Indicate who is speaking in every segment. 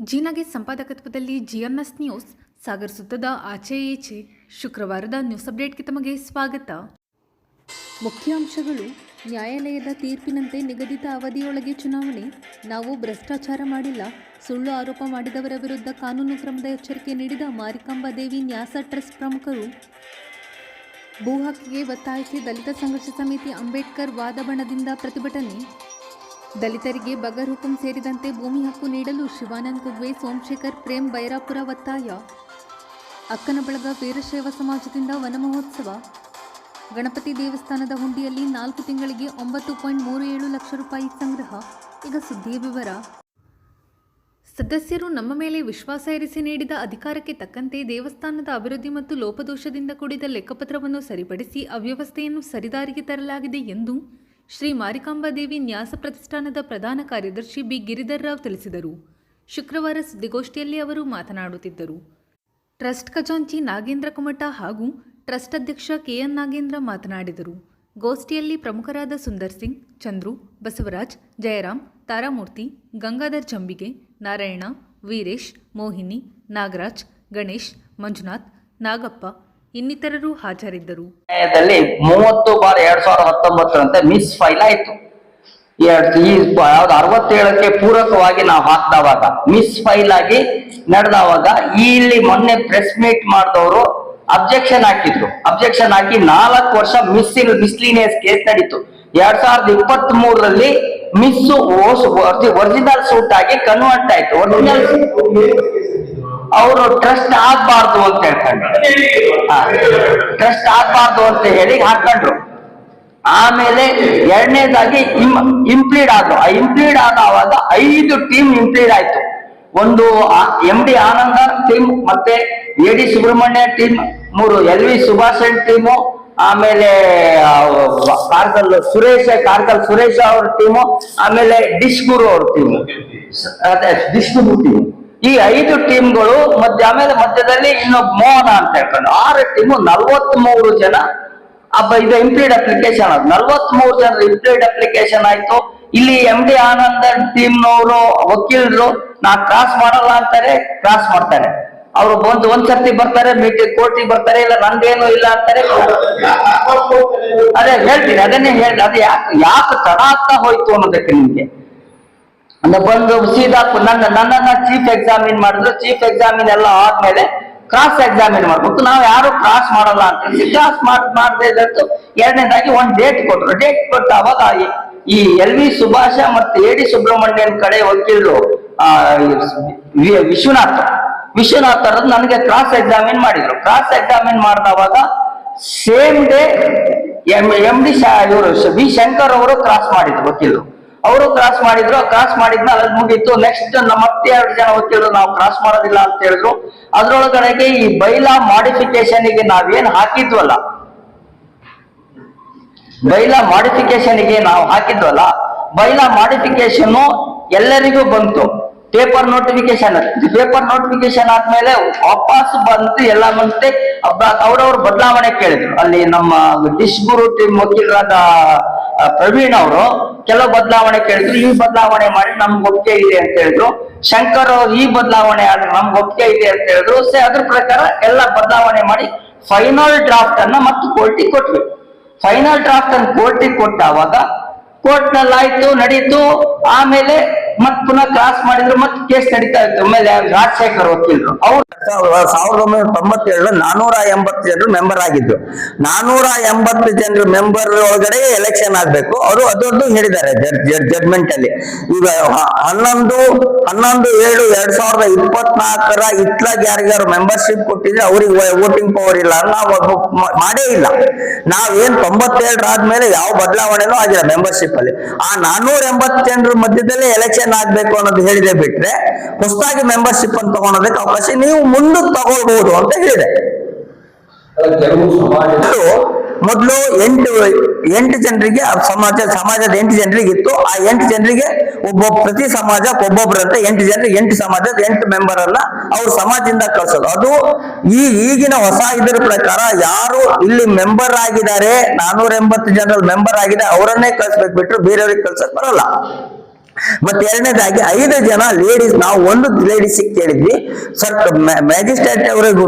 Speaker 1: ಜೀನಾಗೆ ಸಂಪಾದಕತ್ವದಲ್ಲಿ GMS news Sagar ಸುತ್ತದ ಆಚೆ ಈಚೆ ಶುಕ್ರವಾರದ ನ್ಯೂಸ್ ಅಪ್ಡೇಟ್ಗೆ ತಮಗೆ ಸ್ವಾಗತ. ಮುಖ್ಯಾಂಶಗಳು. ನ್ಯಾಯಾಲಯದ ತೀರ್ಪಿನಂತೆ ನಿಗದಿತ ಅವಧಿಯೊಳಗೆ ಚುನಾವಣೆ. ನಾವು ಭ್ರಷ್ಟಾಚಾರ ಮಾಡಿಲ್ಲ. ಸುಳ್ಳು ಆರೋಪ ಮಾಡಿದವರ ವಿರುದ್ಧ ಕಾನೂನು ಕ್ರಮದ ಎಚ್ಚರಿಕೆ ನೀಡಿದ ಮಾರಿಕಾಂಬಾ ದೇವಿ ನ್ಯಾಸ ಟ್ರಸ್ಟ್ ಪ್ರಮುಖರು. ಭೂ ಹಕ್ಕಿಗೆ ಒತ್ತಾಯಿಸಿ ದಲಿತ ಸಂಘರ್ಷ ಸಮಿತಿ ಅಂಬೇಡ್ಕರ್ ವಾದಬಣದಿಂದ ಪ್ರತಿಭಟನೆ. ದಲಿತರಿಗೆ ಬಗರ್ ಹುಕುಂ ಸೇರಿದಂತೆ ಭೂಮಿ ಹಕ್ಕು ನೀಡಲು ಶಿವಾನಂದ ಕುಗ್ವೆ, ಸೋಮಶೇಖರ್, ಪ್ರೇಮ್ ಬೈರಾಪುರ ಒತ್ತಾಯ. ಅಕ್ಕನಬಳಗ ವೀರಶೈವ ಸಮಾಜದಿಂದ ವನಮಹೋತ್ಸವ. ಗಣಪತಿ ದೇವಸ್ಥಾನದ ಹುಂಡಿಯಲ್ಲಿ 4 ತಿಂಗಳಿಗೆ 9.37 ಲಕ್ಷ ರೂಪಾಯಿ ಸಂಗ್ರಹ. ಈಗ ಸುದ್ದಿಯ ವಿವರ. ಸದಸ್ಯರು ನಮ್ಮ ಮೇಲೆ ವಿಶ್ವಾಸ ಇರಿಸಿ ನೀಡಿದ ಅಧಿಕಾರಕ್ಕೆ ತಕ್ಕಂತೆ ದೇವಸ್ಥಾನದ ಅಭಿವೃದ್ಧಿ ಮತ್ತು ಲೋಪದೋಷದಿಂದ ಕೂಡಿದ ಲೆಕ್ಕಪತ್ರವನ್ನು ಸರಿಪಡಿಸಿ ಅವ್ಯವಸ್ಥೆಯನ್ನು ಸರಿದಾರಿಗೆ ತರಲಾಗಿದೆ ಎಂದು ಶ್ರೀ ಮಾರಿಕಾಂಬಾ ದೇವಿ ನ್ಯಾಸ ಪ್ರತಿಷ್ಠಾನದ ಪ್ರಧಾನ ಕಾರ್ಯದರ್ಶಿ ಬಿ ಗಿರಿಧರ್ ರಾವ್ ತಿಳಿಸಿದರು. ಶುಕ್ರವಾರ ಸುದ್ದಿಗೋಷ್ಠಿಯಲ್ಲಿ ಅವರು ಮಾತನಾಡುತ್ತಿದ್ದರು. ಟ್ರಸ್ಟ್ ಖಜಾಂಚಿ ನಾಗೇಂದ್ರ ಕುಮಟ ಹಾಗೂ ಟ್ರಸ್ಟ್ ಅಧ್ಯಕ್ಷ ಕೆಎನ್ ನಾಗೇಂದ್ರ ಮಾತನಾಡಿದರು. ಗೋಷ್ಠಿಯಲ್ಲಿ ಪ್ರಮುಖರಾದ ಸುಂದರ್ ಸಿಂಗ್, ಚಂದ್ರು, ಬಸವರಾಜ್, ಜಯರಾಮ್, ತಾರಾಮೂರ್ತಿ, ಗಂಗಾಧರ್ ಜಂಬಿಗೆ, ನಾರಾಯಣ, ವೀರೇಶ್, ಮೋಹಿನಿ, ನಾಗರಾಜ್, ಗಣೇಶ್, ಮಂಜುನಾಥ್, ನಾಗಪ್ಪ ಇನ್ನಿತರರು ಹಾಜರಿದ್ದರು.
Speaker 2: 30/2019 ಮಿಸ್ ಫೈಲ್ ಆಯ್ತು. 67ಕ್ಕೆ ಪೂರಕವಾಗಿ ನಾವು ಹಾಕಿದವಾಗ ಮಿಸ್ ಫೈಲ್ ಆಗಿ ನಡೆದವಾಗ ಇಲ್ಲಿ ಮೊನ್ನೆ ಪ್ರೆಸ್ ಮೀಟ್ ಮಾಡಿದವರು ಅಬ್ಜೆಕ್ಷನ್ ಹಾಕಿದ್ರು. ಅಬ್ಜೆಕ್ಷನ್ ಹಾಕಿ 4 ವರ್ಷ ಮಿಸ್ಲಿನಿಯಸ್ ಕೇಸ್ ನಡೀತು. 2023ರಲ್ಲಿ ಮಿಸ್ ಒರಿಜಿನಲ್ ಸೂಟ್ ಆಗಿ ಕನ್ವರ್ಟ್ ಆಯ್ತು. ಒರಿಜಿನಲ್ ಅವರು ಟ್ರಸ್ಟ್ ಆಗ್ಬಾರ್ದು ಅಂತ ಹೇಳ್ಕೊಂಡ್ರು. ಟ್ರಸ್ಟ್ ಆಗ್ಬಾರ್ದು ಅಂತ ಹೇಳಿ ಹಾಕೊಂಡ್ರು. ಆಮೇಲೆ ಎರಡನೇದಾಗಿ ಇಂಪ್ಲೀಡ್ ಆದ್ರು. ಆ ಇಂಪ್ಲೀಡ್ ಆದವಾಗ 5 ಟೀಮ್ ಇಂಪ್ಲೀಡ್ ಆಯ್ತು. ಒಂದು MD ಆನಂದ ಟೀಮ್, ಮತ್ತೆ AD Subrahmanya team, 3 LV Subhashan team, ಆಮೇಲೆ ಕಾರ್ಗಲ್ ಸುರೇಶ್ ಅವ್ರ ಟೀಮು, ಆಮೇಲೆ ಡಿಶ್ಗುರು ಅವ್ರ ಟೀಮು, ಅದೇ ಡಿಶ್ಗುರು ಟೀಮ್. ಈ 5 ಟೀಮ್ಗಳು ಆಮೇಲೆ ಮಧ್ಯದಲ್ಲಿ ಇನ್ನೊಬ್ಬ ಮೋಹನ ಅಂತ ಹೇಳ್ಕೊಂಡು 6 ಟೀಮು 43 ಜನ ಇದು ಇಂಪ್ಲೀಡ್ ಅಪ್ಲಿಕೇಶನ್ ಆಯ್ತು. 43 ಜನರ ಇಂಪ್ಲೀಡ್ ಅಪ್ಲಿಕೇಶನ್ ಆಯ್ತು. ಇಲ್ಲಿ MD ಆನಂದ ಟೀಮ್ನವರು ವಕೀಲರು ನಾ ಕ್ರಾಸ್ ಮಾಡಲ್ಲ ಅಂತಾರೆ, ಕ್ರಾಸ್ ಮಾಡ್ತಾರೆ. ಅವರು ಒಂದ್ಸರ್ತಿ ಬರ್ತಾರೆ, ಮೀಟಿಂಗ್ ಕೋರ್ಟಿಗೆ ಬರ್ತಾರೆ, ಇಲ್ಲ ನಂದೇನು ಇಲ್ಲ ಅಂತಾರೆ. ಅದೇ ಹೇಳ್ತೀನಿ, ಅದನ್ನೇ ಹೇಳಿ. ಅದು ಯಾಕೆ ತಡ ಆಗ್ತಾ ಹೋಯ್ತು ಅನ್ನೋದಕ್ಕೆ ನಿಮ್ಗೆ ಬಂದು ಸೀದಾ ನನ್ನನ್ನ ಚೀಫ್ ಎಕ್ಸಾಮಿನ್ ಮಾಡಿದ್ರು. ಚೀಫ್ ಎಕ್ಸಾಮಿನ್ ಎಲ್ಲ ಆದ್ಮೇಲೆ ಕ್ರಾಸ್ ಎಕ್ಸಾಮಿನ್ ಮಾಡ್ಬೇಕು. ನಾವು ಯಾರು ಕ್ರಾಸ್ ಮಾಡಲ್ಲ ಅಂತ ಕ್ರಾಸ್ ಮಾಡದೇ ಇದ್ದು ಎರಡನೇದಾಗಿ ಒಂದು ಡೇಟ್ ಕೊಟ್ರು. ಡೇಟ್ ಕೊಟ್ಟು ಅವಾಗ ಈ LV ಸುಭಾಷ ಮತ್ತೆ AD ಸುಬ್ರಹ್ಮಣ್ಯನ್ ಕಡೆ ವಕೀಲರು ವಿಶ್ವನಾಥ್ ಅವರದ್ದು ನನಗೆ ಕ್ರಾಸ್ ಎಕ್ಸಾಮಿನ್ ಮಾಡಿದ್ರು. ಕ್ರಾಸ್ ಎಕ್ಸಾಮಿನ್ ಮಾಡಿದವಾಗ ಸೇಮ್ ಡೇ MD ಇವರು ವಿ ಶಂಕರ್ ಅವರು ಕ್ರಾಸ್ ಮಾಡಿದ್ರು. ವಕೀಲರು ಅವರು ಕ್ರಾಸ್ ಮಾಡಿದ್ರು. ಕ್ರಾಸ್ ಮಾಡಿದ್ಮೇಲೆ ಅದು ಮುಗೀತು. ನೆಕ್ಸ್ಟ್ ನಮ್ಮ ಮತ್ತೆ 2 ಜನ ವಕೀಲರು ನಾವು ಕ್ರಾಸ್ ಮಾಡೋದಿಲ್ಲ ಅಂತ ಹೇಳಿದ್ರು. ಅದ್ರೊಳಗಡೆಗೆ ಈ ಬೈಲಾ ಮಾಡಿಫಿಕೇಶನ್ ಗೆ ನಾವೇನ್ ಹಾಕಿದ್ವಲ್ಲ, ಬೈಲಾ ಮಾಡಿಫಿಕೇಶನ್ ಎಲ್ಲರಿಗೂ ಬಂತು. ಪೇಪರ್ ನೋಟಿಫಿಕೇಶನ್ ಆದ್ಮೇಲೆ ವಾಪಸ್ ಬಂತು. ಎಲ್ಲ ಮತ್ತೆ ಅವ್ರವ್ರು ಬದಲಾವಣೆ ಕೇಳಿದ್ರು. ಅಲ್ಲಿ ನಮ್ಮ ಡಿಶ್ಗುರು ಟೀಮ್ ವಕೀಲರಾದ ಪ್ರವೀಣ್ ಅವರು ಕೆಲವು ಬದಲಾವಣೆ ಕೇಳಿದ್ರು. ಈ ಬದಲಾವಣೆ ಮಾಡಿ ನಮ್ಗೆ ಒಪ್ಪಿಗೆ ಇದೆ ಅಂತ ಹೇಳಿದ್ರು. ಶಂಕರ್ ಅವರು ಈ ಬದಲಾವಣೆ ಆದ್ರೆ ನಮ್ಗೆ ಒಪ್ಪಿಗೆ ಇದೆ ಅಂತ ಹೇಳಿದ್ರು. ಅದ್ರ ಪ್ರಕಾರ ಎಲ್ಲ ಬದಲಾವಣೆ ಮಾಡಿ ಫೈನಲ್ ಡ್ರಾಫ್ಟ್ ಅನ್ನ ಮತ್ತೆ ಕೋರ್ಟಿಗೆ ಕೊಟ್ವಿ. ಫೈನಲ್ ಡ್ರಾಫ್ಟ್ ಅನ್ನು ಕೋರ್ಟಿಗೆ ಕೊಟ್ಟಾವಾಗ ಕೋರ್ಟ್ ನಲ್ಲಿ ಆಯ್ತು, ನಡೀತು. ಆಮೇಲೆ ಮತ್ ಪುನಃ ಕ್ರಾಸ್ ಮಾಡಿದ್ರು, ಮತ್ತೆ ಕೇಸ್ ನಡೀತಾ ಇತ್ತು. ಆಮೇಲೆ ರಾಜಶೇಖರ್ ವಕೀಲರು ಅವರು 1997 480 ಜನರು ಮೆಂಬರ್ ಆಗಿದ್ರು. 480 ಜನರು ಮೆಂಬರ್ ಒಳಗಡೆ ಎಲೆಕ್ಷನ್ ಆಗ್ಬೇಕು. ಅವರು ಅದೊಂದು ಹೇಳಿದ್ದಾರೆ ಜಡ್ಜ್ಮೆಂಟ್ ಅಲ್ಲಿ. ಈಗ 11/7/2024 ಇತ್ಲಾಗ ಯಾರಿಗಾರು ಮೆಂಬರ್ಶಿಪ್ ಕೊಟ್ಟಿದ್ರೆ ಅವ್ರಿಗೆ ವೋಟಿಂಗ್ ಪವರ್ ಇಲ್ಲ. ನಾವು ಮಾಡೇ ಇಲ್ಲ. ನಾವೇನ್ 97 ಆದ್ಮೇಲೆ ಯಾವ ಬದಲಾವಣೆನೂ ಆಗಿಲ್ಲ ಮೆಂಬರ್ಶಿಪ್ ಅಲ್ಲಿ. ಆ 480 ಜನರ ಮಧ್ಯದಲ್ಲೇ ಎಲೆಕ್ಷನ್ ಆಗ್ಬೇಕು ಅನ್ನೋದು ಹೇಳಿದೆ ಬಿಟ್ರೆ ಹೊಸದಾಗಿ ಮೆಂಬರ್ಶಿಪ್ ಅಂತ ತಗೊಳೋದಕ್ಕೆ ಅವಕಾಶ ನೀವು ಮುಂದಕ್ಕೆ ತಗೊಳ್ಬಹುದು ಅಂತ ಹೇಳಿದೆ. ಮೊದಲು 8 ಜನರಿಗೆ ಸಮಾಜದ 8 ಜನರಿಗೆ ಇತ್ತು. ಆ 8 ಜನರಿಗೆ ಪ್ರತಿ ಸಮಾಜಕ್ಕೆ ಒಬ್ಬೊಬ್ಬರಂತ 8 ಜನರಿಗೆ 8 ಸಮಾಜದ 8 ಮೆಂಬರ್ ಅನ್ನ ಅವ್ರ ಸಮಾಜದಿಂದ ಕಳ್ಸೋದು. ಅದು ಈಗಿನ ಹೊಸ ಇದರ ಪ್ರಕಾರ ಯಾರು ಇಲ್ಲಿ ಮೆಂಬರ್ ಆಗಿದ್ದಾರೆ, 480 ಜನರಲ್ಲಿ ಮೆಂಬರ್ ಆಗಿದೆ ಅವರನ್ನೇ ಕಳ್ಸ್ಬೇಕು ಬಿಟ್ರು ಬೇರೆಯವ್ರಿಗೆ ಕಳ್ಸಕ್ ಬರಲ್ಲ.
Speaker 3: ಮತ್ತೆ ಎರಡನೇದಾಗಿ 5 ಜನ ಲೇಡೀಸ್, ನಾವು ಒಂದು ಲೇಡೀಸ್ ಕೇಳಿದ್ವಿ ಸರ್, ಮ್ಯಾಜಿಸ್ಟ್ರೇಟ್ ಅವರೇ ಇದು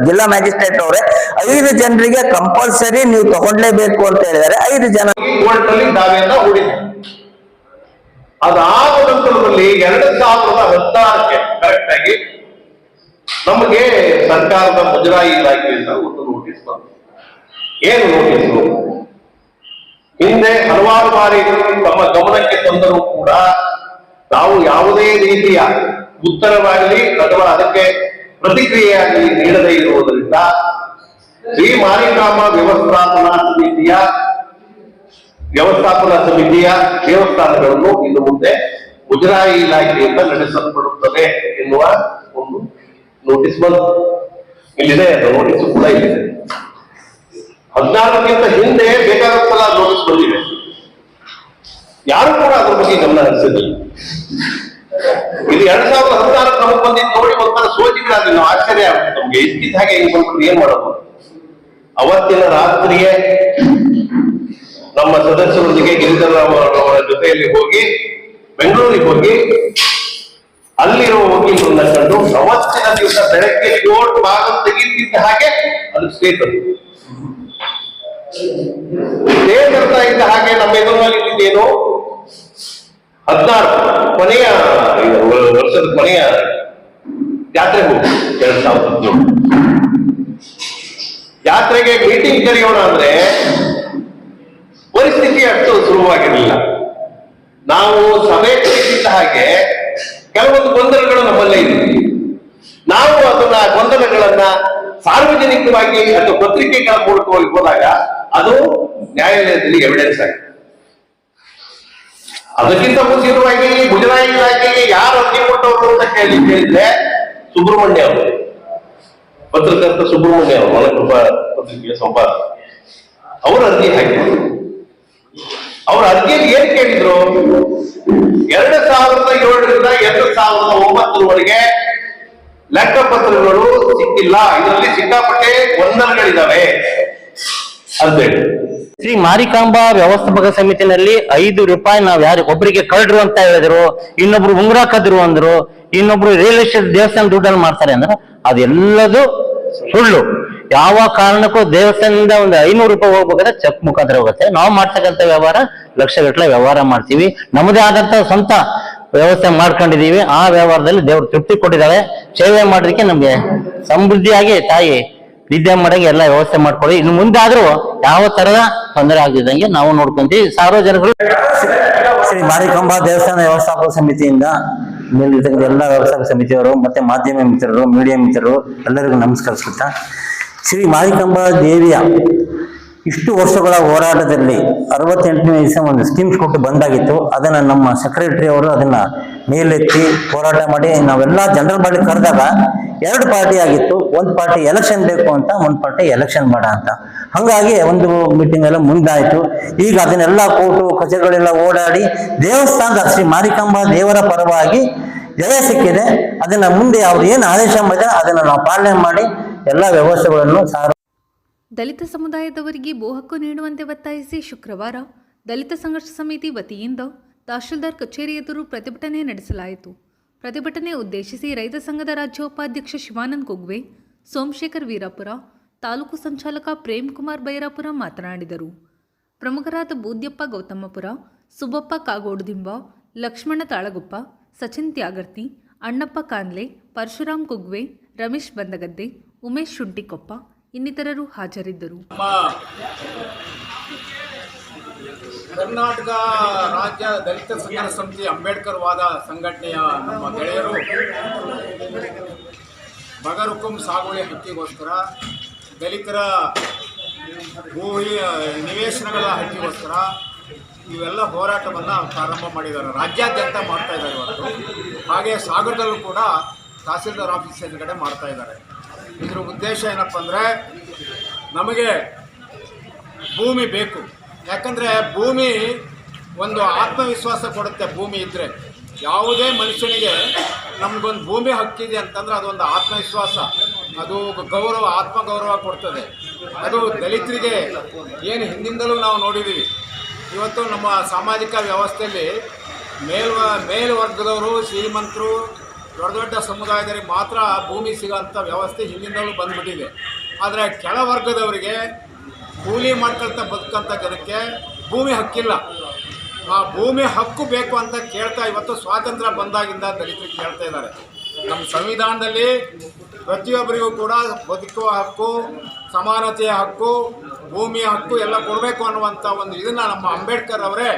Speaker 3: ಜಿಲ್ಲಾ ಮ್ಯಾಜಿಸ್ಟ್ರೇಟ್ ಅವರೇ 5 ಜನರಿಗೆ ಕಂಪಲ್ಸರಿ ನೀವು ತಗೊಂಡ್ಲೇಬೇಕು ಅಂತ ಹೇಳಿದ್ದಾರೆ. 5 ಜನ
Speaker 4: ಕೋರ್ಟ್ನಲ್ಲಿ ದಾವೆಯನ್ನ ಹೂಡಿದೆ. ಅದಾದ ನಂತರದಲ್ಲಿ 2016ಕ್ಕೆ ಕರೆಕ್ಟ್ ಆಗಿ ನಮಗೆ ಸರ್ಕಾರದ ಮುಜರಾಯಿ ಇಲಾಖೆಯಿಂದ ಒಂದು ನೋಟಿಸ್ ಬಂತು. ಏನು ನೋಟಿಸು? ಹಿಂದೆ ಹಲವಾರು ಬಾರಿ ತಮ್ಮ ಗಮನಕ್ಕೆ ತಂದರೂ ಕೂಡ ನಾವು ಯಾವುದೇ ರೀತಿಯ ಉತ್ತರವಾಗಲಿ ಅಥವಾ ಅದಕ್ಕೆ ಪ್ರತಿಕ್ರಿಯೆಯಾಗಲಿ ನೀಡದೇ ಇರುವುದರಿಂದ ಶ್ರೀ ಮಾರಿಕಾಂಬಾ ವ್ಯವಸ್ಥಾಪನಾ ಸಮಿತಿಯ ದೇವಸ್ಥಾನಗಳನ್ನು ಇನ್ನು ಮುಂದೆ ಮುಜರಾಯಿ ಇಲಾಖೆಯಿಂದ ನಡೆಸಲ್ಪಡುತ್ತದೆ ಎನ್ನುವ ಒಂದು ನೋಟಿಸ್ ಬಂತು. ಇಲ್ಲಿದೆ, ಅದು ನೋಟಿಸ್ ಕೂಡ ಇಲ್ಲಿದೆ. 14ಕ್ಕಿಂತ ಹಿಂದೆ ಬೇಕಾದ ನೋಟಿಸ್ ಬಂದಿದೆ. ಯಾರು ಕೂಡ ಅದ್ರ ಬಗ್ಗೆ ಗಮನ ಹರಿಸಿಲ್ಲ. ಇದು 2016 ನಮಗೆ ಬಂದಿದ್ದು ನೋಡಿ ಒಂಥರ ಸೋಜಿಗಳಾಗಿ ನಾವು ಆಶ್ಚರ್ಯ ಆಗುತ್ತೆ ನಮ್ಗೆ. ಇದ್ಕಿದ್ದ ಹಾಗೆ ಹೆಂಗ್ ಬಂದ್ಬಿಟ್ಟು ಏನ್ ಮಾಡೋದು? ಅವತ್ತಿನ ರಾತ್ರಿಯೇ ನಮ್ಮ ಸದಸ್ಯರೊಂದಿಗೆ ಗಿರಿಧರ ಅವರ ಜೊತೆಯಲ್ಲಿ ಹೋಗಿ ಬೆಂಗಳೂರಿಗೆ ಹೋಗಿ ಅಲ್ಲಿರುವ ವಕೀಲರನ್ನ ಕಂಡು ಅವತ್ತಿನ ದಿವಸ ಬೆಳಗ್ಗೆ ಕೋರ್ಟ್ ಭಾಗ ತೆಗಿತಿದ್ದ ಹಾಗೆ ಅದು ಸ್ಟೇ ತಂದು ಬರ್ತಾ ಇದ್ದ ಹಾಗೆ ನಮ್ಮ ಎದುರಿನಲ್ಲಿದ್ದೇನು 16 ಕೊನೆಯ ವರ್ಷದ ಕೊನೆಯ ಜಾತ್ರೆ ಹೋಗಿ 2017 ಜಾತ್ರೆಗೆ ಮೀಟಿಂಗ್ ಕರೆಯೋಣ ಅಂದ್ರೆ ಪರಿಸ್ಥಿತಿ ಅಷ್ಟು ಸುಲಭವಾಗಿರಲಿಲ್ಲ. ನಾವು ಸಭೆ ಕರೆದಿದ್ದ ಹಾಗೆ ಕೆಲವೊಂದು ಗೊಂದಲಗಳು ನಮ್ಮಲ್ಲೇ ಇದೆ. ನಾವು ಅದನ್ನ ಗೊಂದಲಗಳನ್ನ ಸಾರ್ವಜನಿಕವಾಗಿ ಅಥವಾ ಪತ್ರಿಕೆಗಳ ಮೂಲಕವಾಗಿ ಹೋದಾಗ ಅದು ನ್ಯಾಯಾಲಯದಲ್ಲಿ ಎವಿಡೆನ್ಸ್ ಆಗಿದೆ. ಅದಕ್ಕಿಂತ ಮುಂಚಿತವಾಗಿ ಮುಜರಾಯಿ ಇಲಾಖೆಗೆ ಯಾರು ಅರ್ಜಿ ಕೊಟ್ಟವರು ಅಂತ ಕೇಳಿದ್ರೆ ಸುಬ್ರಹ್ಮಣ್ಯ ಅವರು, ಪತ್ರಕರ್ತ ಸುಬ್ರಹ್ಮಣ್ಯ ಅವರು, ಮಲಕೃಪಾ ಪತ್ರಿಕೆಯ ಸಂಪಾದಕ, ಅವರು ಅರ್ಜಿ ಹಾಕಿದ್ರು. ಅವ್ರ ಅರ್ಜಿಯಲ್ಲಿ ಏನ್ ಕೇಳಿದ್ರು? 2007ರಿಂದ 2009ವರೆಗೆ ಲೆಕ್ಕಪತ್ರಗಳು ಸಿಕ್ಕಿಲ್ಲ, ಇದರಲ್ಲಿ ಸಿಕ್ಕಾಪಟ್ಟೆ ಗೊಂದಲಗಳಿದಾವೆ ಅಂತೇಳಿ.
Speaker 5: ಶ್ರೀ ಮಾರಿಕಾಂಬಾ ವ್ಯವಸ್ಥಾಪಕ ಸಮಿತಿನಲ್ಲಿ 5 ರೂಪಾಯಿ ನಾವ್ ಯಾರು ಒಬ್ಬರಿಗೆ ಕಳ್ರು ಅಂತ ಹೇಳಿದ್ರು, ಇನ್ನೊಬ್ರು ಉಂಗುರ ಕದ್ರು ಅಂದ್ರು, ಇನ್ನೊಬ್ರು ರಿಯಲ್ ಎಸ್ಟೇಟ್ ದೇವಸ್ಥಾನ ದುಡ್ಡಲ್ಲಿ ಮಾಡ್ತಾರೆ ಅಂದ್ರೆ ಅದೆಲ್ಲದು ಸುಳ್ಳು. ಯಾವ ಕಾರಣಕ್ಕೂ ದೇವಸ್ಥಾನದಿಂದ ಒಂದು 500 ರೂಪಾಯಿ ಹೋಗ್ಬೇಕಾದ್ರೆ ಚೆಕ್ ಮುಖಾಂತರ ಹೋಗುತ್ತೆ. ನಾವು ಮಾಡ್ತಕ್ಕಂಥ ವ್ಯವಹಾರ ಲಕ್ಷಗಟ್ಟಲೆ ವ್ಯವಹಾರ ಮಾಡ್ತೀವಿ. ನಮ್ಮದೇ ಆದಂತ ಸ್ವಂತ ವ್ಯವಸ್ಥೆ ಮಾಡ್ಕೊಂಡಿದೀವಿ. ಆ ವ್ಯವಹಾರದಲ್ಲಿ ದೇವರು ತೃಪ್ತಿ ಕೊಟ್ಟಿದ್ದಾಳೆ. ಸೇವೆ ಮಾಡೋದಕ್ಕೆ ನಮ್ಗೆ ಸಮೃದ್ಧಿಯಾಗಿ ತಾಯಿ ವಿದ್ಯೆ ಮಾಡಂಗೆ ಎಲ್ಲ ವ್ಯವಸ್ಥೆ ಮಾಡ್ಕೊಳ್ಳಿ. ಇನ್ನು ಮುಂದೆ ಆದ್ರೂ ಯಾವ ತರದ ತೊಂದರೆ ಆಗದಿದ್ದಂಗೆ ನಾವು ನೋಡ್ಕೊಂತೀವಿ. ಸಾರ್ವಜನಿಕರು
Speaker 3: ಶ್ರೀ ಮಾರಿಕಾಂಬಾ ದೇವಸ್ಥಾನ ವ್ಯವಸ್ಥಾಪಕ ಸಮಿತಿಯಿಂದ ಮೇಲಿರ್ತಕ್ಕಂಥ ಎಲ್ಲ ವ್ಯವಸ್ಥಾಪಕ ಸಮಿತಿಯವರು ಮತ್ತೆ ಮಾಧ್ಯಮ ಮಿತ್ರರು, ಮೀಡಿಯಾ ಮಿತ್ರರು ಎಲ್ಲರಿಗೂ ನಮಸ್ಕರಿಸುತ್ತಾ, ಶ್ರೀ ಮಾರಿಕಾಂಬಾ ದೇವಿಯ ಇಷ್ಟು ವರ್ಷಗಳ ಹೋರಾಟದಲ್ಲಿ 68ನೇ ದಿವಸ ಒಂದು ಸ್ಕೀಮ್ಸ್ ಕೊಟ್ಟು ಬಂದಾಗಿತ್ತು. ಅದನ್ನ ನಮ್ಮ ಸೆಕ್ರೆಟರಿ ಅವರು ಅದನ್ನ ಮೇಲೆತ್ತಿ ಹೋರಾಟ ಮಾಡಿ ನಾವೆಲ್ಲ ಜನರಲ್ ಬಾಡಿ ಕರೆದಾಗ 2 ಪಾರ್ಟಿ ಆಗಿತ್ತು. ಒಂದು ಪಾರ್ಟಿ ಎಲೆಕ್ಷನ್ ಬೇಕು ಅಂತ, ಒಂದು ಪಾರ್ಟಿ ಎಲೆಕ್ಷನ್ ಬೇಡ ಅಂತ. ಹಂಗಾಗಿ ಒಂದು ಮೀಟಿಂಗ್ ಎಲ್ಲ ಮುಂದಾಯ್ತು. ಈಗ ಅದನ್ನೆಲ್ಲ ಕೋರ್ಟು ಕಚೇರಿಗಳೆಲ್ಲ ಓಡಾಡಿ ದೇವಸ್ಥಾನದ ಶ್ರೀ ಮಾರಿಕಾಂಬಾ ದೇವರ ಪರವಾಗಿ ಜಯ ಸಿಕ್ಕಿದೆ. ಅದನ್ನ ಮುಂದೆ ಅವ್ರು ಏನು ಆದೇಶ ಮಾಡಿದ್ರೆ ಅದನ್ನ ನಾವು ಪಾಲನೆ ಮಾಡಿ ಎಲ್ಲ ವ್ಯವಸ್ಥೆಗಳನ್ನು
Speaker 1: ದಲಿತ ಸಮುದಾಯದವರಿಗೆ ಭೂಹಕ್ಕು ನೀಡುವಂತೆ ಒತ್ತಾಯಿಸಿ ಶುಕ್ರವಾರ ದಲಿತ ಸಂಘರ್ಷ ಸಮಿತಿ ವತಿಯಿಂದ ತಹಶೀಲ್ದಾರ್ ಕಚೇರಿ ಎದುರು ಪ್ರತಿಭಟನೆ ನಡೆಸಲಾಯಿತು. ಪ್ರತಿಭಟನೆ ಉದ್ದೇಶಿಸಿ ರೈತ ಸಂಘದ ರಾಜ್ಯ ಉಪಾಧ್ಯಕ್ಷ ಶಿವಾನಂದ್ ಕುಗ್ವೆ, ಸೋಮಶೇಖರ್ ವೀರಾಪುರ, ತಾಲೂಕು ಸಂಚಾಲಕ ಪ್ರೇಮ್ ಕುಮಾರ್ ಬೈರಾಪುರ ಮಾತನಾಡಿದರು. ಪ್ರಮುಖರಾದ ಬೂದ್ಯಪ್ಪ ಗೌತಮಪುರ, ಸುಬ್ಬಪ್ಪ ಕಾಗೋಡುದಿಂಬ, ಲಕ್ಷ್ಮಣ ತಾಳಗುಪ್ಪ, ಸಚಿನ್ ತ್ಯಾಗರ್ತಿ, ಅಣ್ಣಪ್ಪ ಕಾನ್ಲೆ, ಪರಶುರಾಮ್ ಕುಗ್ವೆ, ರಮೇಶ್ ಬಂದಗದ್ದೆ, ಉಮೇಶ್ ಶುಂಟಿಕೊಪ್ಪ ಇನ್ನಿತರರು ಹಾಜರಿದ್ದರು.
Speaker 6: ಕರ್ನಾಟಕ ರಾಜ್ಯ ದಲಿತ ಸಂಘರ್ಷ ಸಮಿತಿ ಅಂಬೇಡ್ಕರ್ ವಾದ ಸಂಘಟನೆಯ ನಮ್ಮ ಗೆಳೆಯರು ಬಗರುಕುಂ ಸಾಗುವಳಿ ಹಕ್ಕಿಗೋಸ್ಕರ, ದಲಿತರ ಭೂಮಿ ನಿವೇಶನಗಳ ಹಕ್ಕಿಗೋಸ್ಕರ ಇವೆಲ್ಲ ಹೋರಾಟವನ್ನು ಪ್ರಾರಂಭ ಮಾಡಿದ್ದಾರೆ. ರಾಜ್ಯಾದ್ಯಂತ ಮಾಡ್ತಾ ಇದ್ದಾರೆ ಇವತ್ತು. ಹಾಗೆ ಸಾಗರದಲ್ಲೂ ಕೂಡ ತಹಸೀಲ್ದಾರ್ ಆಫೀಸ್ ಎದುರುಗಡೆ ಮಾಡ್ತಾ ಇದ್ದಾರೆ. ಇದರ ಉದ್ದೇಶ ಏನಪ್ಪ ಅಂದರೆ, ನಮಗೆ ಭೂಮಿ ಬೇಕು. ಯಾಕಂದರೆ ಭೂಮಿ ಒಂದು ಆತ್ಮವಿಶ್ವಾಸ ಕೊಡುತ್ತೆ. ಭೂಮಿ ಇದ್ದರೆ ಯಾವುದೇ ಮನುಷ್ಯನಿಗೆ ನಮಗೊಂದು ಭೂಮಿ ಹಕ್ಕಿದೆ ಅಂತಂದ್ರೆ ಅದೊಂದು ಆತ್ಮವಿಶ್ವಾಸ, ಅದು ಗೌರವ, ಆತ್ಮಗೌರವ ಕೊಡ್ತದೆ. ಅದು ದಲಿತರಿಗೆ ಏನು ಹಿಂದಿಂದಲೂ ನಾವು ನೋಡಿದ್ದೀವಿ. ಇವತ್ತು ನಮ್ಮ ಸಾಮಾಜಿಕ ವ್ಯವಸ್ಥೆಯಲ್ಲಿ ಮೇಲ್ವರ್ಗದವರು, ಶ್ರೀಮಂತರು, ದೊಡ್ಡ ದೊಡ್ಡ ಸಮುದಾಯದವರಿಗೆ ಮಾತ್ರ ಭೂಮಿ ಸಿಗೋಂಥ ವ್ಯವಸ್ಥೆ ಹಿಂದಿನಲ್ಲೂ ಬಂದ್ಬಿಟ್ಟಿದೆ. ಆದರೆ ಕೆಳವರ್ಗದವರಿಗೆ, ಕೂಲಿ ಮಾಡ್ಕೊಳ್ತಾ ಬದುಕಂಥ ಜನಕ್ಕೆ ಭೂಮಿ ಹಕ್ಕಿಲ್ಲ. ಆ ಭೂಮಿ ಹಕ್ಕು ಬೇಕು ಅಂತ ಕೇಳ್ತಾ ಇವತ್ತು ಸ್ವಾತಂತ್ರ್ಯ ಬಂದಾಗಿಂದ ದಲಿತರು ಕೇಳ್ತಾ ಇದ್ದಾರೆ. ನಮ್ಮ ಸಂವಿಧಾನದಲ್ಲಿ ಪ್ರತಿಯೊಬ್ಬರಿಗೂ ಕೂಡ ಬದುಕುವ ಹಕ್ಕು, ಸಮಾನತೆಯ ಹಕ್ಕು, ಭೂಮಿಯ ಹಕ್ಕು ಎಲ್ಲ ಕೊಡಬೇಕು ಅನ್ನುವಂಥ ಒಂದು ಇದನ್ನು ನಮ್ಮ ಅಂಬೇಡ್ಕರ್ ಅವರೇ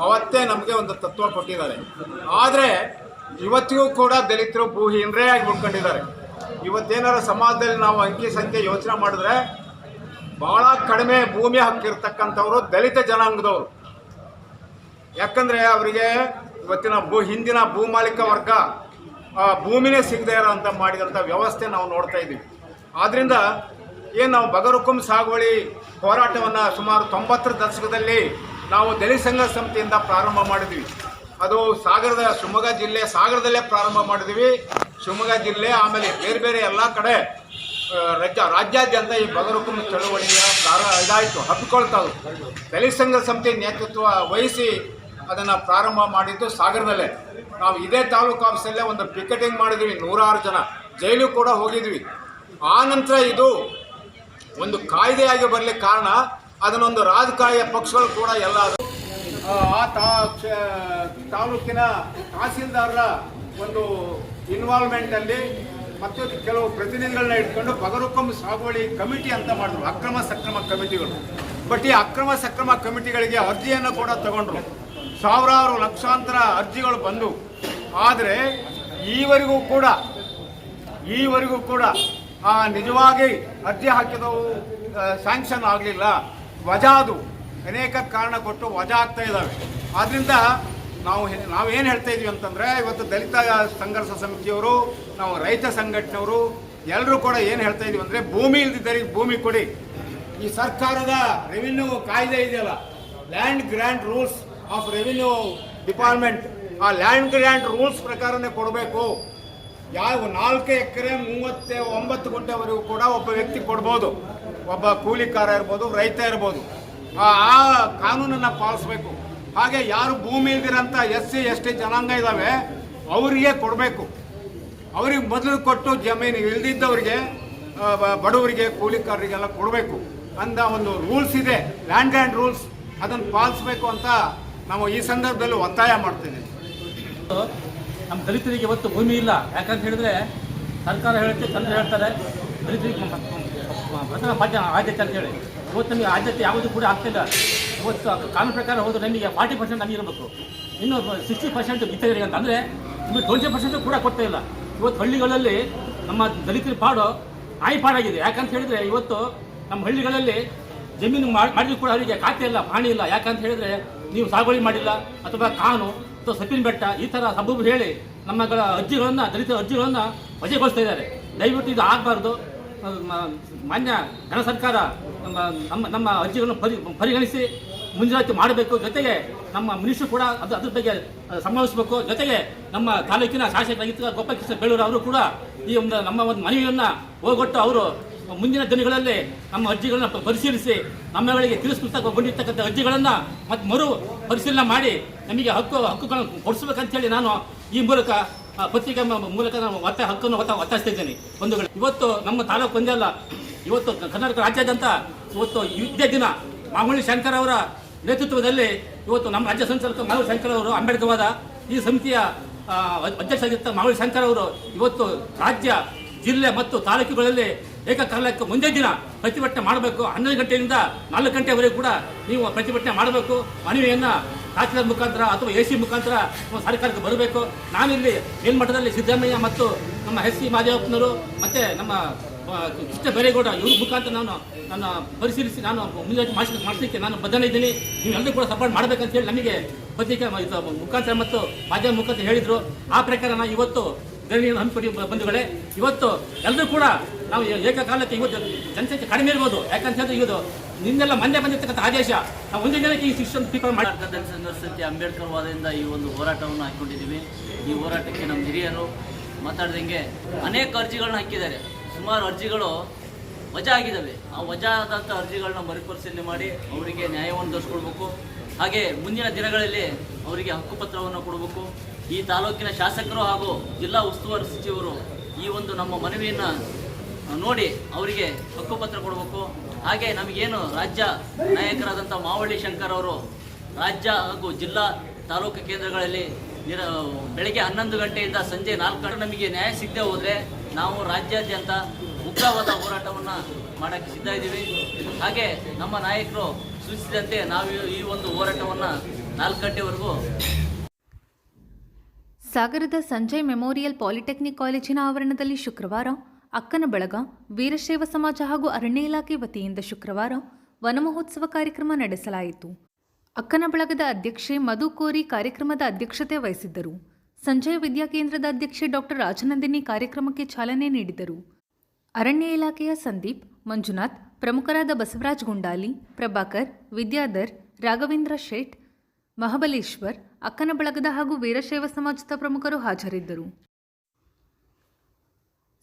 Speaker 6: ಅವತ್ತೇ ನಮಗೆ ಒಂದು ತತ್ವ ಕೊಟ್ಟಿದ್ದಾರೆ. ಆದರೆ ಇವತ್ತಿಗೂ ಕೂಡ ದಲಿತರು ಭೂಹೀನರೇ ಆಗಿ ಉಳ್ಕೊಂಡಿದ್ದಾರೆ. ಇವತ್ತೇನಾರ ಸಮಾಜದಲ್ಲಿ ನಾವು ಅಂಕಿ ಸಂಖ್ಯೆ ಯೋಚನೆ ಮಾಡಿದ್ರೆ ಭಾಳ ಕಡಿಮೆ ಭೂಮಿ ಹಕ್ಕು ಇರ್ತಕ್ಕಂಥವ್ರು ದಲಿತ ಜನಾಂಗದವರು. ಯಾಕಂದರೆ ಅವರಿಗೆ ಇವತ್ತಿನ ಹಿಂದಿನ ಭೂಮಾಲೀಕ ವರ್ಗ ಭೂಮಿನೇ ಸಿಗದೇ ಇರೋಂಥ ಮಾಡಿದಂಥ ವ್ಯವಸ್ಥೆ ನಾವು ನೋಡ್ತಾ ಇದ್ದೀವಿ. ಆದ್ದರಿಂದ ಏನು ನಾವು ಬಗರುಕುಂ ಸಾಗುವಳಿ ಹೋರಾಟವನ್ನು ಸುಮಾರು 90ರ ದಶಕದಲ್ಲಿ ನಾವು ದಲಿತ ಸಂಘರ್ಷ ಸಮಿತಿಯಿಂದ ಪ್ರಾರಂಭ ಮಾಡಿದ್ವಿ. ಅದು ಶಿವಮೊಗ್ಗ ಜಿಲ್ಲೆ ಸಾಗರದಲ್ಲೇ ಪ್ರಾರಂಭ ಮಾಡಿದ್ವಿ. ಶಿವಮೊಗ್ಗ ಜಿಲ್ಲೆ ಆಮೇಲೆ ಬೇರೆ ಬೇರೆ ಎಲ್ಲ ಕಡೆ ರಾಜ್ಯಾದ್ಯಂತ ಈ ಬಗರುಕುಂ ಚಳುವಳಿಯ ಇದಾಯಿತು, ಹಬ್ಬಿಕೊಳ್ತಾವು. ದಲಿತ ಸಂಘರ್ಷ ಸಮಿತಿ ನೇತೃತ್ವ ವಹಿಸಿ ಅದನ್ನು ಪ್ರಾರಂಭ ಮಾಡಿದ್ದು ಸಾಗರದಲ್ಲೇ. ನಾವು ಇದೇ ತಾಲೂಕು ಆಫೀಸಲ್ಲೇ ಒಂದು ಪಿಕೆಟಿಂಗ್ ಮಾಡಿದ್ವಿ, 106 ಜನ, ಜೈಲು ಕೂಡ ಹೋಗಿದ್ವಿ. ಆ ನಂತರ ಇದು ಒಂದು ಕಾಯ್ದೆಯಾಗಿ ಬರಲಿಕ್ಕೆ ಕಾರಣ ಅದನ್ನೊಂದು ರಾಜಕಾರಿಯ ಪಕ್ಷಗಳು ಕೂಡ ಎಲ್ಲ ತಾಲೂಕಿನ ತಹಸೀಲ್ದಾರರ ಒಂದು ಇನ್ವಾಲ್ವ್ಮೆಂಟಲ್ಲಿ ಮತ್ತು ಕೆಲವು ಪ್ರತಿನಿಧಿಗಳನ್ನ ಇಟ್ಕೊಂಡು ಬಗರುಕುಂ ಸಾಗುವಳಿ ಕಮಿಟಿ ಅಂತ ಮಾಡಿದ್ರು, ಅಕ್ರಮ ಸಕ್ರಮ ಕಮಿಟಿಗಳು. ಬಟ್ ಈ ಅಕ್ರಮ ಸಕ್ರಮ ಕಮಿಟಿಗಳಿಗೆ ಅರ್ಜಿಯನ್ನು ಕೂಡ ತಗೊಂಡ್ರು. ಸಾವಿರಾರು ಲಕ್ಷಾಂತರ ಅರ್ಜಿಗಳು ಬಂದು, ಆದರೆ ಈವರೆಗೂ ಕೂಡ ನಿಜವಾಗಿ ಅರ್ಜಿ ಹಾಕಿದವು ಸ್ಯಾಂಕ್ಷನ್ ಆಗಲಿಲ್ಲ. ವಜಾ, ಅದು ಅನೇಕ ಕಾರಣ ಕೊಟ್ಟು ವಜಾ ಆಗ್ತಾ ಇದ್ದಾವೆ. ಆದ್ದರಿಂದ ನಾವೇನು ಹೇಳ್ತಾ ಇದ್ವಿ ಅಂತಂದರೆ, ಇವತ್ತು ದಲಿತ ಸಂಘರ್ಷ ಸಮಿತಿಯವರು, ನಾವು ರೈತ ಸಂಘಟನೆಯವರು ಎಲ್ಲರೂ ಕೂಡ ಏನು ಹೇಳ್ತಾ ಇದ್ವಿ ಅಂದರೆ, ಭೂಮಿ ಇಲ್ದಿದ್ದರಿಗೆ ಭೂಮಿ ಕೊಡಿ. ಈ ಸರ್ಕಾರದ ರೆವಿನ್ಯೂ ಕಾಯ್ದೆ ಇದೆಯಲ್ಲ, land grant rules of revenue department, ಆ ಲ್ಯಾಂಡ್ ಗ್ರ್ಯಾಂಟ್ ರೂಲ್ಸ್ ಪ್ರಕಾರನೇ ಕೊಡಬೇಕು. ಯಾವ 4 ಎಕರೆ 39 ಗುಂಟೆವರೆಗೂ ಕೂಡ ಒಬ್ಬ ವ್ಯಕ್ತಿ ಕೊಡ್ಬೋದು, ಒಬ್ಬ ಕೂಲಿಕಾರ ಇರ್ಬೋದು, ರೈತ ಇರ್ಬೋದು. ಆ ಕಾನೂನನ್ನು ಪಾಲಿಸಬೇಕು. ಹಾಗೆ ಯಾರು ಭೂಮಿ ಇಲ್ದಿರೋಂಥ SC ST ಜನಾಂಗ ಇದ್ದಾವೆ ಅವರಿಗೆ ಕೊಡಬೇಕು. ಅವ್ರಿಗೆ ಮೊದಲು ಕೊಟ್ಟು ಜಮೀನು ಇಲ್ದಿದ್ದವರಿಗೆ, ಬಡವರಿಗೆ, ಕೂಲಿಕಾರರಿಗೆಲ್ಲ ಕೊಡಬೇಕು ಅಂದ ಒಂದು ರೂಲ್ಸ್ ಇದೆ, ಲ್ಯಾಂಡ್ ಗ್ರ್ಯಾಂಟ್ ರೂಲ್ಸ್. ಅದನ್ನು ಪಾಲಿಸಬೇಕು ಅಂತ ನಾವು ಈ ಸಂದರ್ಭದಲ್ಲಿ ಒತ್ತಾಯ ಮಾಡ್ತೇವೆ.
Speaker 7: ನಮ್ಮ ದಲಿತರಿಗೆ ಇವತ್ತು ಭೂಮಿ ಇಲ್ಲ. ಯಾಕಂತ ಹೇಳಿದ್ರೆ ಸರ್ಕಾರ ಹೇಳುತ್ತೆ, ಜನರು ಹೇಳ್ತಾರೆ ದಲಿತರಿಗೆ ಪ್ರಥಮ ಆದ್ಯತೆ ಅಂತ ಹೇಳಿ. ಇವತ್ತು ನಮಗೆ ಆದ್ಯತೆ ಯಾವುದು ಕೂಡ ಆಗ್ತಿಲ್ಲ. ಇವತ್ತು ಕಾನೂನು ಪ್ರಕಾರ ಹೋದ್ರೆ ನಮಗೆ 40% ನಮಗೆ ಇರಬೇಕು, ಇನ್ನು 60% ಇತರರಿಗೆ ಅಂತ. ಅಂದರೆ ನಿಮಗೆ 20% ಕೂಡ ಕೊಡ್ತಾ ಇಲ್ಲ. ಇವತ್ತು ಹಳ್ಳಿಗಳಲ್ಲಿ ನಮ್ಮ ದಲಿತರ ಪಾಡು ಪಾಡಾಗಿದೆ. ಯಾಕಂತ ಹೇಳಿದ್ರೆ ಇವತ್ತು ನಮ್ಮ ಹಳ್ಳಿಗಳಲ್ಲಿ ಜಮೀನು ಮಾಡಿದ್ರು ಕೂಡ ಅವರಿಗೆ ಖಾತೆ ಇಲ್ಲ, ಪಾಣಿ ಇಲ್ಲ. ಯಾಕಂತ ಹೇಳಿದ್ರೆ ನೀವು ಸಾಗುವಳಿ ಮಾಡಿಲ್ಲ, ಅಥವಾ ಕಾನು ಅಥವಾ ಸಪ್ಪಿನ ಬೆಟ್ಟ ಈ ಥರ ಸಬೂಬು ಹೇಳಿ ನಮ್ಮ ಅರ್ಜಿಗಳನ್ನು, ದಲಿತ ಅರ್ಜಿಗಳನ್ನು ವಜೆಗೊಳಿಸ್ತಾ ಇದ್ದಾರೆ. ದಯವಿಟ್ಟು ಇದು ಆಗಬಾರ್ದು. ಮಾನ್ಯ ಜನ ಸರ್ಕಾರ ನಮ್ಮ ಅರ್ಜಿಗಳನ್ನು ಪರಿಗಣಿಸಿ ಮುಂಜಾಗ್ರತೆ ಮಾಡಬೇಕು. ಜೊತೆಗೆ ನಮ್ಮ ಮಿನಿಸ್ಟ್ರು ಕೂಡ ಅದ್ರ ಬಗ್ಗೆ ಸಂಭವಿಸಬೇಕು. ಜೊತೆಗೆ ನಮ್ಮ ತಾಲೂಕಿನ ಶಾಸಕರಾಗಿದ್ದ ಗೋಪಾಲಕೃಷ್ಣ ಬೇಳೂರು ಅವರು ಕೂಡ ಈ ನಮ್ಮ ಒಂದು ಮನವಿಯನ್ನು ಹೋಗೊಟ್ಟು ಅವರು ಮುಂದಿನ ದಿನಗಳಲ್ಲಿ ನಮ್ಮ ಅರ್ಜಿಗಳನ್ನು ಪರಿಶೀಲಿಸಿ ನಮ್ಮಗಳಿಗೆ ತಿರಸ್ಕೃತಗೊಂಡಿರ್ತಕ್ಕಂಥ ಅರ್ಜಿಗಳನ್ನು ಮತ್ತು ಮರು ಪರಿಶೀಲನೆ ಮಾಡಿ ನಮಗೆ ಹಕ್ಕುಗಳನ್ನು ಕೊಡಿಸ್ಬೇಕಂತೇಳಿ ನಾನು ಈ ಮೂಲಕ ಪತ್ರಿಕೆ ಮೂಲಕ ನಾನು ಹಕ್ಕನ್ನು ಒತ್ತಾಯಿಸ್ತಾ ಇದ್ದೇನೆ. ಬಂಧುಗಳು, ಇವತ್ತು ನಮ್ಮ ತಾಲೂಕು ಒಂದೇ ಅಲ್ಲ, ಇವತ್ತು ಕರ್ನಾಟಕ ರಾಜ್ಯಾದ್ಯಂತ ಇವತ್ತು ಇದೇ ದಿನ ಮಾಮೂಲಿ ಶಂಕರ್ ಅವರ ನೇತೃತ್ವದಲ್ಲಿ ಇವತ್ತು ನಮ್ಮ ರಾಜ್ಯ ಸಂಚಾಲಕ ಮಾಮೂಲಿ ಶಂಕರ್ ಅವರು, ಅಂಬೇಡ್ಕರ್ವಾದ ಈ ಸಮಿತಿಯ ಅಧ್ಯಕ್ಷರಾಗಿದ್ದ ಮಾಮೂಲಿ ಶಂಕರ್ ಅವರು ಇವತ್ತು ರಾಜ್ಯ, ಜಿಲ್ಲೆ ಮತ್ತು ತಾಲೂಕುಗಳಲ್ಲಿ ಏಕಕಾಲಕ್ಕೆ ಮುಂದೆ ದಿನ ಪ್ರತಿಭಟನೆ ಮಾಡಬೇಕು. 11 ಗಂಟೆಯಿಂದ 4 ಗಂಟೆವರೆಗೂ ಕೂಡ ನೀವು ಪ್ರತಿಭಟನೆ ಮಾಡಬೇಕು. ಮನವಿಯನ್ನು ತಹಸೀಲ್ದಾರ್ ಮುಖಾಂತರ ಅಥವಾ AC ಮುಖಾಂತರ ಸರ್ಕಾರಕ್ಕೆ ಬರಬೇಕು. ನಾನಿಲ್ಲಿ ಮೇಲ್ಮಟ್ಟದಲ್ಲಿ ಸಿದ್ದರಾಮಯ್ಯ ಮತ್ತು ನಮ್ಮ SC ಮಾದೇವಪ್ಪನವರು ಮತ್ತು ನಮ್ಮ ಕೃಷ್ಣ ಬೈರೇಗೌಡ ಇವ್ರ ಮುಖಾಂತರ ನನ್ನ ಪರಿಶೀಲಿಸಿ ನಾನು ಮುಂದೆ ಮಾಡಿಸಲಿಕ್ಕೆ ನಾನು ಬದ್ಧನಿದ್ದೀನಿ. ನೀವೆಲ್ಲರೂ ಕೂಡ ಸಪೋರ್ಟ್ ಮಾಡಬೇಕಂತ ಹೇಳಿ ನಮಗೆ ಪತ್ರಿಕೆ ಮುಖಾಂತರ ಮತ್ತು ಮಾಧ್ಯಮ ಮುಖಾಂತರ ಹೇಳಿದರು. ಆ ಪ್ರಕಾರ ನಾನು ಇವತ್ತು ಧರಣಿಯನ್ನು ಹಮ್ಮಿಕೊಡಿ. ಬಂಧುಗಳೇ, ಇವತ್ತು ಎಲ್ಲರೂ ಕೂಡ ನಾವು ಏಕಕಾಲಕ್ಕೆ ಇವತ್ತು ಜನಸಂಖ್ಯೆ ಕಡಿಮೆ ಇರ್ಬೋದು. ಯಾಕಂತ ಹೇಳಿದ್ರೆ ಇವತ್ತು ನಿನ್ನೆಲ್ಲ ಮೊನ್ನೆ ಬಂದಿರ್ತಕ್ಕಂಥ ಆದೇಶ ನಾವು ಒಂದೇ ದಿನಕ್ಕೆ ಈ ಶಿಕ್ಷಣ ಪೀಪಲ್ ಮಾಡಿ
Speaker 8: ಸಂಘರ್ಷಕ್ಕೆ ಅಂಬೇಡ್ಕರ್ ವಾದದಿಂದ ಈ ಒಂದು ಹೋರಾಟವನ್ನು ಹಾಕಿಕೊಂಡಿದ್ದೀವಿ. ಈ ಹೋರಾಟಕ್ಕೆ ನಮ್ಮ ಹಿರಿಯರು ಮಾತಾಡ್ದಂಗೆ ಅನೇಕ ಅರ್ಜಿಗಳನ್ನ ಹಾಕಿದ್ದಾರೆ. ಸುಮಾರು ಅರ್ಜಿಗಳು ವಜಾ ಆಗಿದ್ದಾವೆ. ಆ ವಜಾ ಆದಂಥ ಅರ್ಜಿಗಳನ್ನ ಮರುಪರಿಶೀಲನೆ ಮಾಡಿ ಅವರಿಗೆ ನ್ಯಾಯವನ್ನು ದೊರಕಿಸ್ಕೊಡ್ಬೇಕು. ಹಾಗೆ ಮುಂದಿನ ದಿನಗಳಲ್ಲಿ ಅವರಿಗೆ ಹಕ್ಕುಪತ್ರವನ್ನು ಕೊಡಬೇಕು. ಈ ತಾಲೂಕಿನ ಶಾಸಕರು ಹಾಗೂ ಜಿಲ್ಲಾ ಉಸ್ತುವಾರಿ ಸಚಿವರು ಈ ಒಂದು ನಮ್ಮ ಮನವಿಯನ್ನು ನೋಡಿ ಅವರಿಗೆ ಹಕ್ಕುಪತ್ರ ಕೊಡಬೇಕು. ಹಾಗೆ ನಮಗೇನು ರಾಜ್ಯ ನಾಯಕರಾದಂಥ ಮಾವಳ್ಳಿ ಶಂಕರ್ ಅವರು ರಾಜ್ಯ ಹಾಗೂ ಜಿಲ್ಲಾ ತಾಲೂಕು ಕೇಂದ್ರಗಳಲ್ಲಿ ಬೆಳಗ್ಗೆ 11 ಗಂಟೆಯಿಂದ ಸಂಜೆ 4 ಗಂಟೆ ನಮಗೆ ನ್ಯಾಯ ಸಿಗದೆ ಹೋದರೆ ನಾವು ರಾಜ್ಯಾದ್ಯಂತ ಉಗ್ರವಾದ ಹೋರಾಟವನ್ನು ಮಾಡೋಕ್ಕೆ ಸಿದ್ಧ ಇದ್ದೀವಿ. ಹಾಗೆ ನಮ್ಮ ನಾಯಕರು ಸೂಚಿಸಿದಂತೆ ನಾವು ಈ ಒಂದು ಹೋರಾಟವನ್ನು 4 ಗಂಟೆವರೆಗೂ.
Speaker 1: ಸಾಗರದ ಸಂಜಯ್ ಮೆಮೋರಿಯಲ್ ಪಾಲಿಟೆಕ್ನಿಕ್ ಕಾಲೇಜಿನ ಆವರಣದಲ್ಲಿ ಶುಕ್ರವಾರ ಅಕ್ಕನ ಬಳಗ, ವೀರಶೈವ ಸಮಾಜ ಹಾಗೂ ಅರಣ್ಯ ಇಲಾಖೆ ವತಿಯಿಂದ ಶುಕ್ರವಾರ ವನಮಹೋತ್ಸವ ಕಾರ್ಯಕ್ರಮ ನಡೆಸಲಾಯಿತು. ಅಕ್ಕನ ಬಳಗದ ಅಧ್ಯಕ್ಷೆ ಮಧು ಕೋರಿ ಕಾರ್ಯಕ್ರಮದ ಅಧ್ಯಕ್ಷತೆ ವಹಿಸಿದ್ದರು. ಸಂಜಯ ವಿದ್ಯಾಕೇಂದ್ರದ ಅಧ್ಯಕ್ಷೆ ಡಾಕ್ಟರ್ ರಾಜನಂದಿನಿ ಕಾರ್ಯಕ್ರಮಕ್ಕೆ ಚಾಲನೆ ನೀಡಿದರು. ಅರಣ್ಯ ಇಲಾಖೆಯ ಸಂದೀಪ್, ಮಂಜುನಾಥ್, ಪ್ರಮುಖರಾದ ಬಸವರಾಜ್ ಗುಂಡಾಲಿ, ಪ್ರಭಾಕರ್, ವಿದ್ಯಾಧರ್, ರಾಘವೇಂದ್ರ ಶೇಟ್, ಮಹಾಬಲೇಶ್ವರ್, ಅಕ್ಕನ ಬಳಗದ ಹಾಗೂ ವೀರಶೈವ ಸಮಾಜದ ಪ್ರಮುಖರು ಹಾಜರಿದ್ದರು.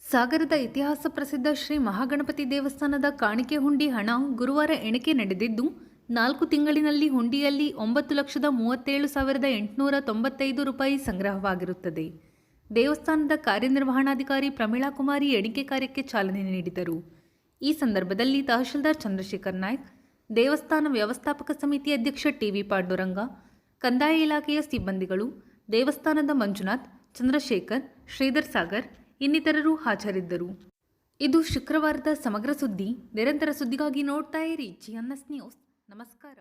Speaker 1: ಸಾಗರದ ಇತಿಹಾಸ ಪ್ರಸಿದ್ಧ ಶ್ರೀ ಮಹಾಗಣಪತಿ ದೇವಸ್ಥಾನದ ಕಾಣಿಕೆ ಹುಂಡಿ ಹಣ ಗುರುವಾರ ಎಣಿಕೆ ನಡೆದಿದ್ದು 4 ತಿಂಗಳಿನಲ್ಲಿ ಹುಂಡಿಯಲ್ಲಿ 9,37,895 ರೂಪಾಯಿ ಸಂಗ್ರಹವಾಗಿರುತ್ತದೆ. ದೇವಸ್ಥಾನದ ಕಾರ್ಯನಿರ್ವಹಣಾಧಿಕಾರಿ ಪ್ರಮೀಳಾ ಕುಮಾರಿ ಎಣಿಕೆ ಕಾರ್ಯಕ್ಕೆ ಚಾಲನೆ ನೀಡಿದರು. ಈ ಸಂದರ್ಭದಲ್ಲಿ ತಹಶೀಲ್ದಾರ್ ಚಂದ್ರಶೇಖರ್ ನಾಯ್ಕ್, ದೇವಸ್ಥಾನ ವ್ಯವಸ್ಥಾಪಕ ಸಮಿತಿ ಅಧ್ಯಕ್ಷ ಟಿವಿ ಪಾಂಡುರಂಗ, ಕಂದಾಯ ಇಲಾಖೆಯ ಸಿಬ್ಬಂದಿಗಳು, ದೇವಸ್ಥಾನದ ಮಂಜುನಾಥ್, ಚಂದ್ರಶೇಖರ್, ಶ್ರೀಧರ್ ಸಾಗರ್ ಇನ್ನಿತರರು ಹಾಜರಿದ್ದರು. ಇದು ಶುಕ್ರವಾರದ ಸಮಗ್ರ ಸುದ್ದಿ. ನಿರಂತರ ಸುದ್ದಿಗಾಗಿ ನೋಡ್ತಾ ಇರಿ GNS ನ್ಯೂಸ್. ನಮಸ್ಕಾರ.